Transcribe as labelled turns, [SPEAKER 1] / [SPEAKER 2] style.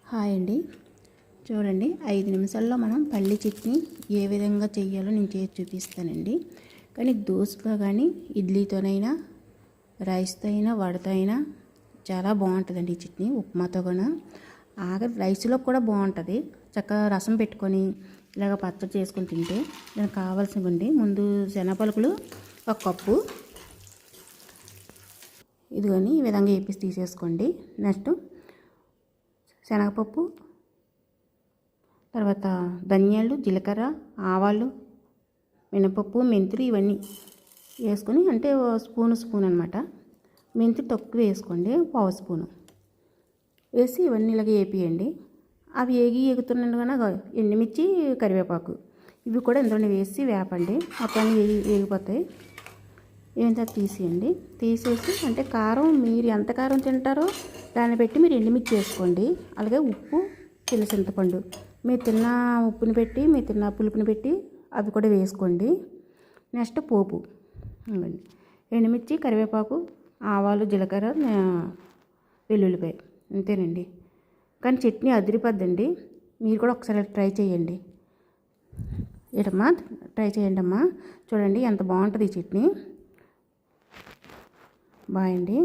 [SPEAKER 1] Hi అండి. చూడండి, 5 నిమిషాల్లో మనం పల్లి చట్నీ ఏ విధంగా చేయాలో నేను చేసి చూపిస్తానండి. కానీ దోశతో కానీ ఇడ్లీతోనైనా రైస్తో అయినా వడతో అయినా చాలా బాగుంటుందండి ఈ చట్నీ. ఉప్మాతో కూడా ఆఖరి రైస్లో కూడా బాగుంటుంది. చక్కగా రసం పెట్టుకొని ఇలాగ పచ్చడి చేసుకొని తింటే దానికి కావాల్సినవండి. ముందు శనగపలుకులు 1 కప్పు ఇదిగోని ఈ విధంగా వేపేసి తీసేసుకోండి. నెక్స్ట్ శనగపప్పు, తర్వాత ధనియాలు, జీలకర్ర, ఆవాలు, మినపప్పు, మెంతులు ఇవన్నీ వేసుకొని, అంటే స్పూన్ అనమాట. మెంతులు తక్కువ వేసుకోండి, 1/2 స్పూను వేసి ఇవన్నీ ఇలాగ వేపియండి. అవి ఎగుతుండగా ఎండుమిర్చి, కరివేపాకు ఇవి కూడా ఇందులో వేసి వేపండి. మొత్తాన్ని వేగిపోతాయి. ఏంటో తీసేయండి. తీసేసి అంటే కారం మీరు ఎంత కారం తింటారో దాన్ని బట్టి మీరు ఎండుమిర్చి వేసుకోండి. అలాగే ఉప్పు, చింతపండు మీరు తిన్న ఉప్పుని పెట్టి, మీరు తిన్న పులుపుని పెట్టి అవి కూడా వేసుకోండి. నెక్స్ట్ పోపు ఇవ్వండి. ఎండుమిర్చి, కరివేపాకు, ఆవాలు, జీలకర్ర, వెల్లుల్లిపాయ అంతేనండి. కానీ చట్నీ అదిరిపోద్దండి. మీరు కూడా ఒకసారి ట్రై చేయండి. ఏటమ్మా, ట్రై చేయండి అమ్మా. చూడండి ఎంత బాగుంటుంది ఈ చట్నీ. బాయ్ అండి.